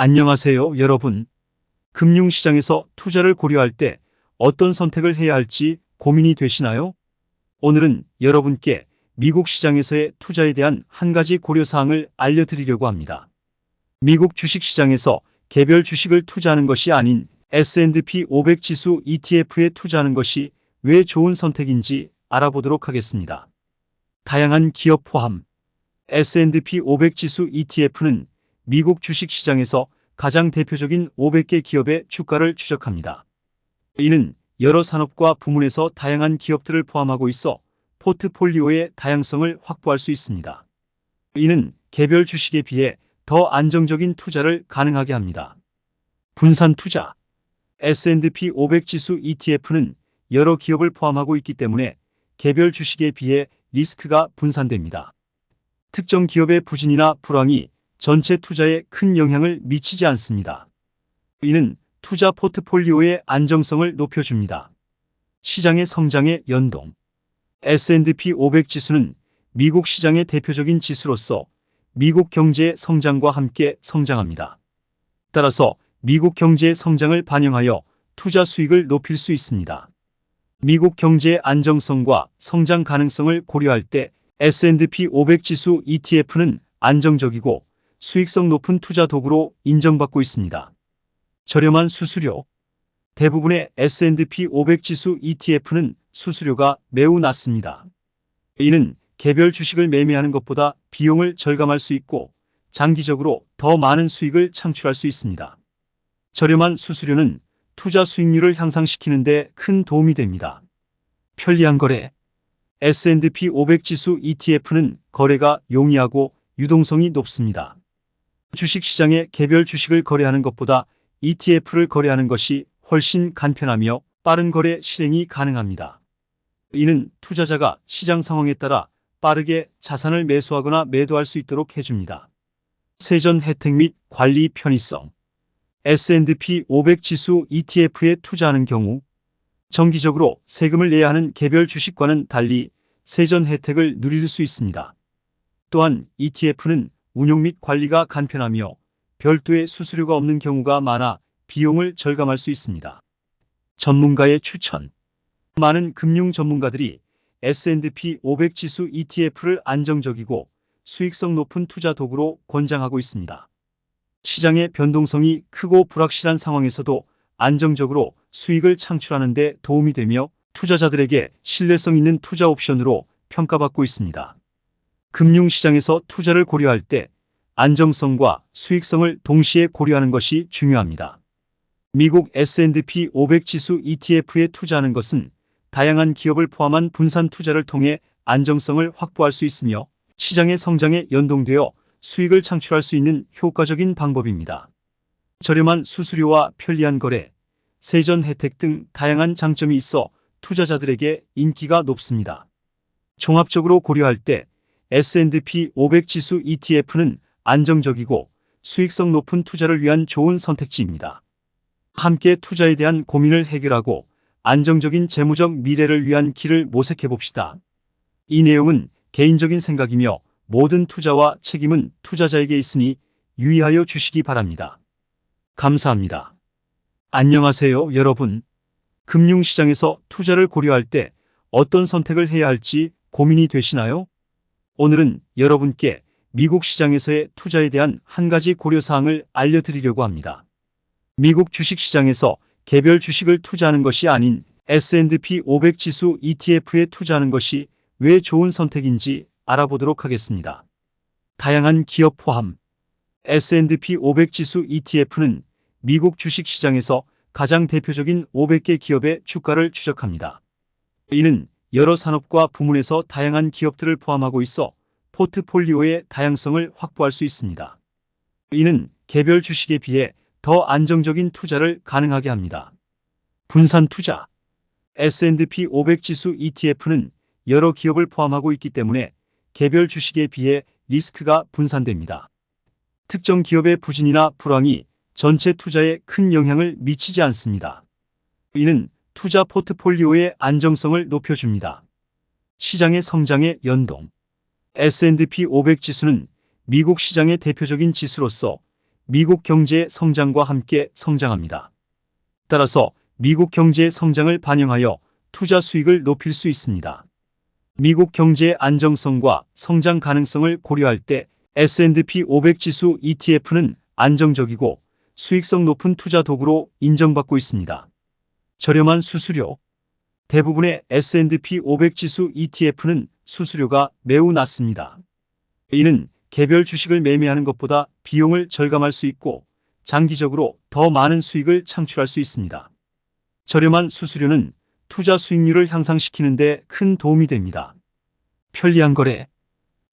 안녕하세요, 여러분. 금융시장에서 투자를 고려할 때 어떤 선택을 해야 할지 고민이 되시나요? 오늘은 여러분께 미국 시장에서의 투자에 대한 한 가지 고려사항을 알려드리려고 합니다. 미국 주식시장에서 개별 주식을 투자하는 것이 아닌 S&P 500 지수 ETF에 투자하는 것이 왜 좋은 선택인지 알아보도록 하겠습니다. 다양한 기업 포함 S&P 500 지수 ETF는 미국 주식시장에서 가장 대표적인 500개 기업의 주가를 추적합니다. 이는 여러 산업과 부문에서 다양한 기업들을 포함하고 있어 포트폴리오의 다양성을 확보할 수 있습니다. 이는 개별 주식에 비해 더 안정적인 투자를 가능하게 합니다. 분산 투자 S&P 500 지수 ETF는 여러 기업을 포함하고 있기 때문에 개별 주식에 비해 리스크가 분산됩니다. 특정 기업의 부진이나 불황이 전체 투자에 큰 영향을 미치지 않습니다. 이는 투자 포트폴리오의 안정성을 높여줍니다. 시장의 성장에 연동 S&P 500 지수는 미국 시장의 대표적인 지수로서 미국 경제의 성장과 함께 성장합니다. 따라서 미국 경제의 성장을 반영하여 투자 수익을 높일 수 있습니다. 미국 경제의 안정성과 성장 가능성을 고려할 때 S&P 500 지수 ETF는 안정적이고 수익성 높은 투자 도구로 인정받고 있습니다. 저렴한 수수료 대부분의 S&P 500 지수 ETF는 수수료가 매우 낮습니다. 이는 개별 주식을 매매하는 것보다 비용을 절감할 수 있고 장기적으로 더 많은 수익을 창출할 수 있습니다. 저렴한 수수료는 투자 수익률을 향상시키는 데 큰 도움이 됩니다. 편리한 거래 S&P 500 지수 ETF는 거래가 용이하고 유동성이 높습니다. 주식시장에 개별 주식을 거래하는 것보다 ETF를 거래하는 것이 훨씬 간편하며 빠른 거래 실행이 가능합니다. 이는 투자자가 시장 상황에 따라 빠르게 자산을 매수하거나 매도할 수 있도록 해줍니다. 세전 혜택 및 관리 편의성 S&P 500 지수 ETF에 투자하는 경우 정기적으로 세금을 내야 하는 개별 주식과는 달리 세전 혜택을 누릴 수 있습니다. 또한 ETF는 운용 및 관리가 간편하며 별도의 수수료가 없는 경우가 많아 비용을 절감할 수 있습니다. 전문가의 추천 많은 금융 전문가들이 S&P 500 지수 ETF를 안정적이고 수익성 높은 투자 도구로 권장하고 있습니다. 시장의 변동성이 크고 불확실한 상황에서도 안정적으로 수익을 창출하는 데 도움이 되며 투자자들에게 신뢰성 있는 투자 옵션으로 평가받고 있습니다. 금융시장에서 투자를 고려할 때 안정성과 수익성을 동시에 고려하는 것이 중요합니다. 미국 S&P 500 지수 ETF에 투자하는 것은 다양한 기업을 포함한 분산 투자를 통해 안정성을 확보할 수 있으며 시장의 성장에 연동되어 수익을 창출할 수 있는 효과적인 방법입니다. 저렴한 수수료와 편리한 거래, 세전 혜택 등 다양한 장점이 있어 투자자들에게 인기가 높습니다. 종합적으로 고려할 때 S&P 500 지수 ETF는 안정적이고 수익성 높은 투자를 위한 좋은 선택지입니다. 함께 투자에 대한 고민을 해결하고 안정적인 재무적 미래를 위한 길을 모색해 봅시다. 이 내용은 개인적인 생각이며 모든 투자와 책임은 투자자에게 있으니 유의하여 주시기 바랍니다. 감사합니다. 안녕하세요, 여러분. 금융시장에서 투자를 고려할 때 어떤 선택을 해야 할지 고민이 되시나요? 오늘은 여러분께 미국 시장에서의 투자에 대한 한 가지 고려사항을 알려드리려고 합니다. 미국 주식시장에서 개별 주식을 투자하는 것이 아닌 S&P 500 지수 ETF에 투자하는 것이 왜 좋은 선택인지 알아보도록 하겠습니다. 다양한 기업 포함 S&P 500 지수 ETF는 미국 주식시장에서 가장 대표적인 500개 기업의 주가를 추적합니다. 이는 여러 산업과 부문에서 다양한 기업들을 포함하고 있어 포트폴리오의 다양성을 확보할 수 있습니다. 이는 개별 주식에 비해 더 안정적인 투자를 가능하게 합니다. 분산 투자 S&P 500 지수 ETF는 여러 기업을 포함하고 있기 때문에 개별 주식에 비해 리스크가 분산됩니다. 특정 기업의 부진이나 불황이 전체 투자에 큰 영향을 미치지 않습니다. 이는 투자 포트폴리오의 안정성을 높여줍니다. 시장의 성장에 연동 S&P 500 지수는 미국 시장의 대표적인 지수로서 미국 경제의 성장과 함께 성장합니다. 따라서 미국 경제의 성장을 반영하여 투자 수익을 높일 수 있습니다. 미국 경제의 안정성과 성장 가능성을 고려할 때 S&P 500 지수 ETF는 안정적이고 수익성 높은 투자 도구로 인정받고 있습니다. 저렴한 수수료. 대부분의 S&P 500 지수 ETF는 수수료가 매우 낮습니다. 이는 개별 주식을 매매하는 것보다 비용을 절감할 수 있고 장기적으로 더 많은 수익을 창출할 수 있습니다. 저렴한 수수료는 투자 수익률을 향상시키는 데 큰 도움이 됩니다. 편리한 거래.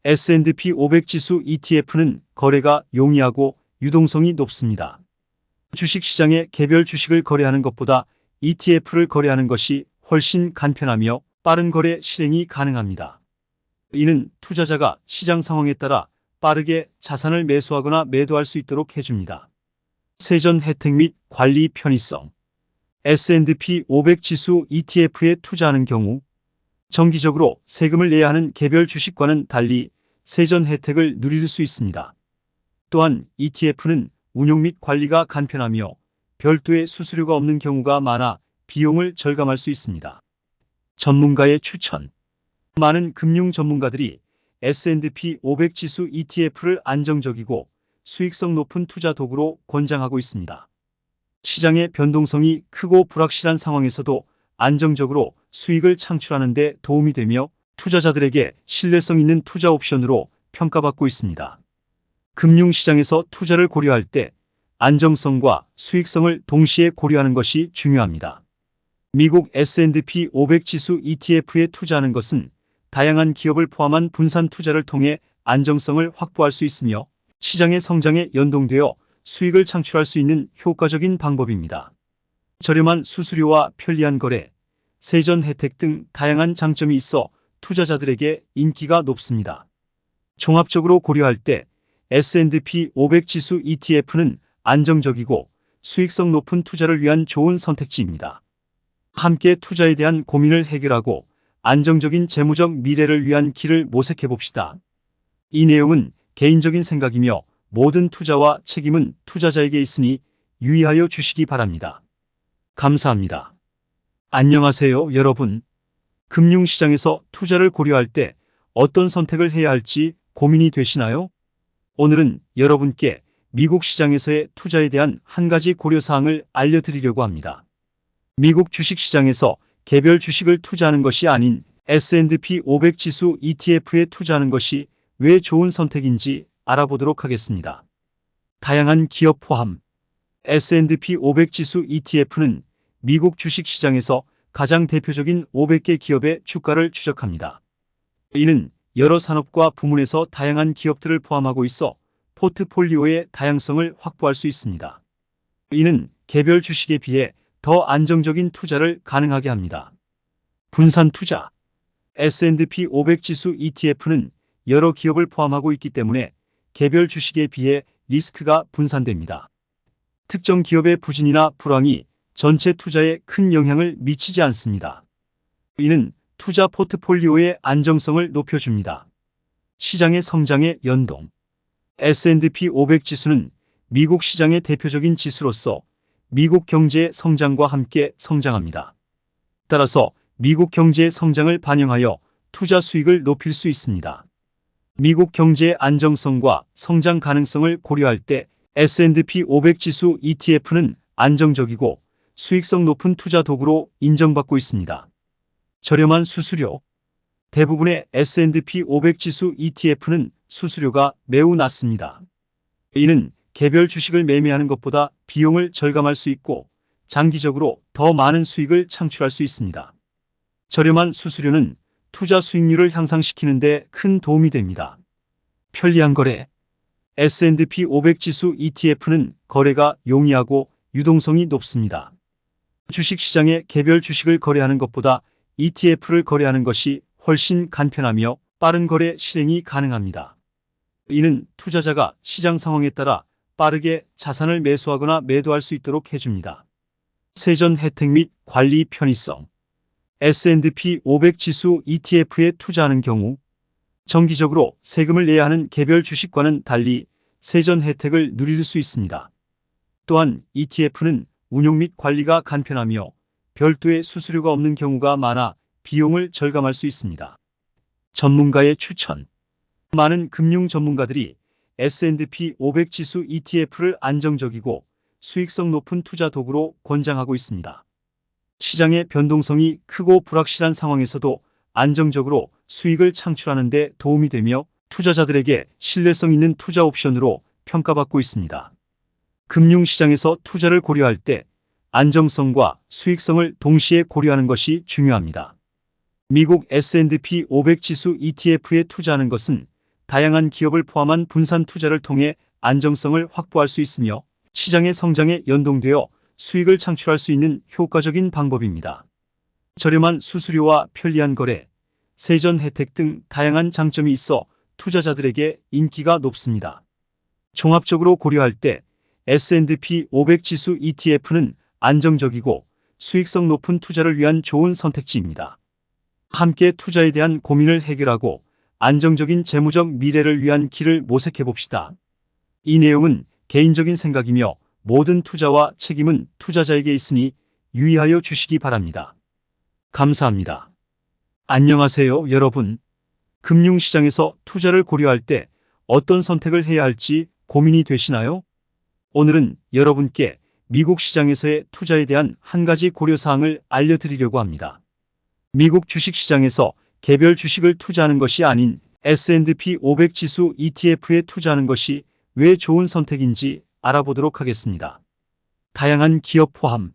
S&P 500 지수 ETF는 거래가 용이하고 유동성이 높습니다. 주식시장에 개별 주식을 거래하는 것보다 ETF를 거래하는 것이 훨씬 간편하며 빠른 거래 실행이 가능합니다. 이는 투자자가 시장 상황에 따라 빠르게 자산을 매수하거나 매도할 수 있도록 해줍니다. 세전 혜택 및 관리 편의성. S&P 500 지수 ETF에 투자하는 경우 정기적으로 세금을 내야 하는 개별 주식과는 달리 세전 혜택을 누릴 수 있습니다. 또한 ETF는 운용 및 관리가 간편하며 별도의 수수료가 없는 경우가 많아 비용을 절감할 수 있습니다. 전문가의 추천. 많은 금융 전문가들이 S&P 500 지수 ETF를 안정적이고 수익성 높은 투자 도구로 권장하고 있습니다. 시장의 변동성이 크고 불확실한 상황에서도 안정적으로 수익을 창출하는 데 도움이 되며 투자자들에게 신뢰성 있는 투자 옵션으로 평가받고 있습니다. 금융시장에서 투자를 고려할 때 안정성과 수익성을 동시에 고려하는 것이 중요합니다. 미국 S&P 500 지수 ETF에 투자하는 것은 다양한 기업을 포함한 분산 투자를 통해 안정성을 확보할 수 있으며 시장의 성장에 연동되어 수익을 창출할 수 있는 효과적인 방법입니다. 저렴한 수수료와 편리한 거래, 세전 혜택 등 다양한 장점이 있어 투자자들에게 인기가 높습니다. 종합적으로 고려할 때 S&P 500 지수 ETF는 안정적이고 수익성 높은 투자를 위한 좋은 선택지입니다. 함께 투자에 대한 고민을 해결하고 안정적인 재무적 미래를 위한 길을 모색해 봅시다. 이 내용은 개인적인 생각이며 모든 투자와 책임은 투자자에게 있으니 유의하여 주시기 바랍니다. 감사합니다. 안녕하세요, 여러분. 금융시장에서 투자를 고려할 때 어떤 선택을 해야 할지 고민이 되시나요? 오늘은 여러분께 미국 시장에서의 투자에 대한 한 가지 고려사항을 알려드리려고 합니다. 미국 주식시장에서 개별 주식을 투자하는 것이 아닌 S&P 500 지수 ETF에 투자하는 것이 왜 좋은 선택인지 알아보도록 하겠습니다. 다양한 기업 포함. S&P 500 지수 ETF는 미국 주식시장에서 가장 대표적인 500개 기업의 주가를 추적합니다. 이는 여러 산업과 부문에서 다양한 기업들을 포함하고 있어 포트폴리오의 다양성을 확보할 수 있습니다. 이는 개별 주식에 비해 더 안정적인 투자를 가능하게 합니다. 분산 투자. S&P 500 지수 ETF는 여러 기업을 포함하고 있기 때문에 개별 주식에 비해 리스크가 분산됩니다. 특정 기업의 부진이나 불황이 전체 투자에 큰 영향을 미치지 않습니다. 이는 투자 포트폴리오의 안정성을 높여줍니다. 시장의 성장에 연동. S&P 500 지수는 미국 시장의 대표적인 지수로서 미국 경제의 성장과 함께 성장합니다. 따라서 미국 경제의 성장을 반영하여 투자 수익을 높일 수 있습니다. 미국 경제의 안정성과 성장 가능성을 고려할 때 S&P 500 지수 ETF는 안정적이고 수익성 높은 투자 도구로 인정받고 있습니다. 저렴한 수수료. 대부분의 S&P 500 지수 ETF는 수수료가 매우 낮습니다. 이는 개별 주식을 매매하는 것보다 비용을 절감할 수 있고 장기적으로 더 많은 수익을 창출할 수 있습니다. 저렴한 수수료는 투자 수익률을 향상시키는 데 큰 도움이 됩니다. 편리한 거래. S&P 500 지수 ETF는 거래가 용이하고 유동성이 높습니다. 주식시장에 개별 주식을 거래하는 것보다 ETF를 거래하는 것이 훨씬 간편하며 빠른 거래 실행이 가능합니다. 이는 투자자가 시장 상황에 따라 빠르게 자산을 매수하거나 매도할 수 있도록 해줍니다. 세전 혜택 및 관리 편의성. S&P 500 지수 ETF에 투자하는 경우 정기적으로 세금을 내야 하는 개별 주식과는 달리 세전 혜택을 누릴 수 있습니다. 또한 ETF는 운용 및 관리가 간편하며 별도의 수수료가 없는 경우가 많아 비용을 절감할 수 있습니다. 전문가의 추천. 많은 금융 전문가들이 S&P 500 지수 ETF를 안정적이고 수익성 높은 투자 도구로 권장하고 있습니다. 시장의 변동성이 크고 불확실한 상황에서도 안정적으로 수익을 창출하는 데 도움이 되며 투자자들에게 신뢰성 있는 투자 옵션으로 평가받고 있습니다. 금융시장에서 투자를 고려할 때 안정성과 수익성을 동시에 고려하는 것이 중요합니다. 미국 S&P 500 지수 ETF에 투자하는 것은 다양한 기업을 포함한 분산 투자를 통해 안정성을 확보할 수 있으며 시장의 성장에 연동되어 수익을 창출할 수 있는 효과적인 방법입니다. 저렴한 수수료와 편리한 거래, 세전 혜택 등 다양한 장점이 있어 투자자들에게 인기가 높습니다. 종합적으로 고려할 때 S&P 500 지수 ETF는 안정적이고 수익성 높은 투자를 위한 좋은 선택지입니다. 함께 투자에 대한 고민을 해결하고 안정적인 재무적 미래를 위한 길을 모색해 봅시다. 이 내용은 개인적인 생각이며 모든 투자와 책임은 투자자에게 있으니 유의하여 주시기 바랍니다. 감사합니다. 안녕하세요, 여러분. 금융시장에서 투자를 고려할 때 어떤 선택을 해야 할지 고민이 되시나요? 오늘은 여러분께 미국 시장에서의 투자에 대한 한 가지 고려사항을 알려드리려고 합니다. 미국 주식시장에서 개별 주식을 투자하는 것이 아닌 S&P 500 지수 ETF에 투자하는 것이 왜 좋은 선택인지 알아보도록 하겠습니다. 다양한 기업 포함.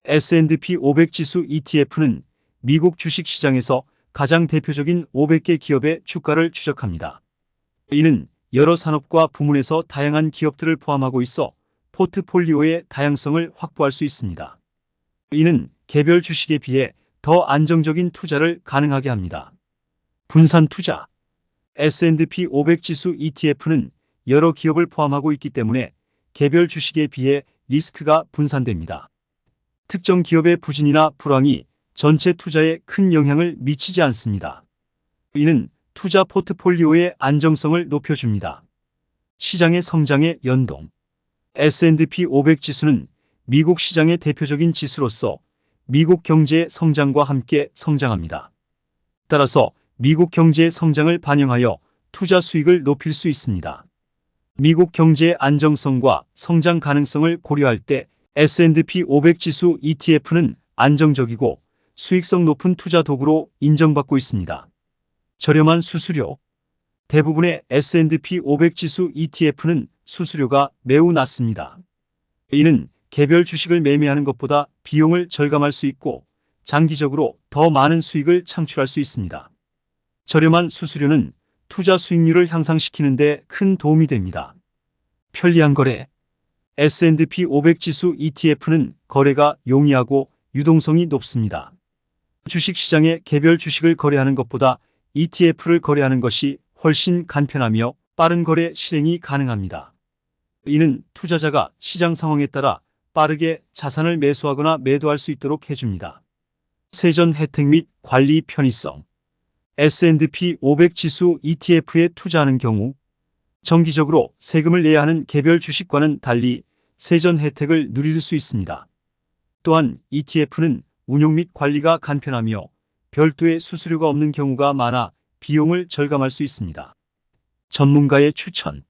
S&P 500 지수 ETF는 미국 주식시장에서 가장 대표적인 500개 기업의 주가를 추적합니다. 이는 여러 산업과 부문에서 다양한 기업들을 포함하고 있어 포트폴리오의 다양성을 확보할 수 있습니다. 이는 개별 주식에 비해 더 안정적인 투자를 가능하게 합니다. 분산 투자. S&P 500 지수 ETF는 여러 기업을 포함하고 있기 때문에 개별 주식에 비해 리스크가 분산됩니다. 특정 기업의 부진이나 불황이 전체 투자에 큰 영향을 미치지 않습니다. 이는 투자 포트폴리오의 안정성을 높여줍니다. 시장의 성장에 연동. S&P 500 지수는 미국 시장의 대표적인 지수로서 미국 경제의 성장과 함께 성장합니다. 따라서 미국 경제의 성장을 반영하여 투자 수익을 높일 수 있습니다. 미국 경제의 안정성과 성장 가능성을 고려할 때 S&P 500 지수 ETF는 안정적이고 수익성 높은 투자 도구로 인정받고 있습니다. 저렴한 수수료. 대부분의 S&P 500 지수 ETF는 수수료가 매우 낮습니다. 이는 개별 주식을 매매하는 것보다 비용을 절감할 수 있고 장기적으로 더 많은 수익을 창출할 수 있습니다. 저렴한 수수료는 투자 수익률을 향상시키는 데 큰 도움이 됩니다. 편리한 거래. S&P 500 지수 ETF는 거래가 용이하고 유동성이 높습니다. 주식시장에 개별 주식을 거래하는 것보다 ETF를 거래하는 것이 훨씬 간편하며 빠른 거래 실행이 가능합니다. 이는 투자자가 시장 상황에 따라 빠르게 자산을 매수하거나 매도할 수 있도록 해줍니다. 세전 혜택 및 관리 편의성. S&P 500 지수 ETF에 투자하는 경우 정기적으로 세금을 내야 하는 개별 주식과는 달리 세전 혜택을 누릴 수 있습니다. 또한 ETF는 운용 및 관리가 간편하며 별도의 수수료가 없는 경우가 많아 비용을 절감할 수 있습니다. 전문가의 추천.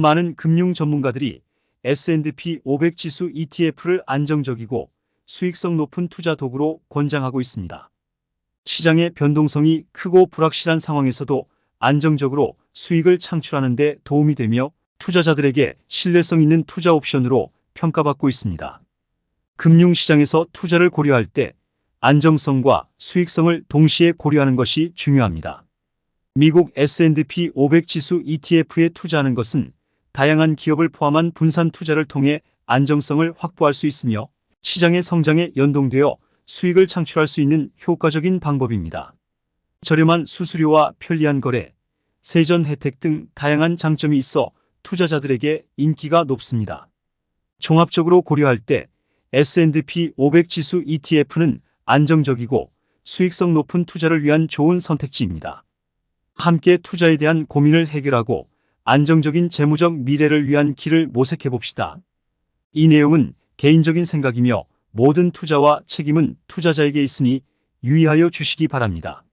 많은 금융 전문가들이 S&P 500 지수 ETF를 안정적이고 수익성 높은 투자 도구로 권장하고 있습니다. 시장의 변동성이 크고 불확실한 상황에서도 안정적으로 수익을 창출하는 데 도움이 되며 투자자들에게 신뢰성 있는 투자 옵션으로 평가받고 있습니다. 금융시장에서 투자를 고려할 때 안정성과 수익성을 동시에 고려하는 것이 중요합니다. 미국 S&P 500 지수 ETF에 투자하는 것은 다양한 기업을 포함한 분산 투자를 통해 안정성을 확보할 수 있으며 시장의 성장에 연동되어 수익을 창출할 수 있는 효과적인 방법입니다. 저렴한 수수료와 편리한 거래, 세전 혜택 등 다양한 장점이 있어 투자자들에게 인기가 높습니다. 종합적으로 고려할 때 S&P 500 지수 ETF는 안정적이고 수익성 높은 투자를 위한 좋은 선택지입니다. 함께 투자에 대한 고민을 해결하고 안정적인 재무적 미래를 위한 길을 모색해 봅시다. 이 내용은 개인적인 생각이며 모든 투자와 책임은 투자자에게 있으니 유의하여 주시기 바랍니다.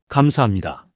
감사합니다.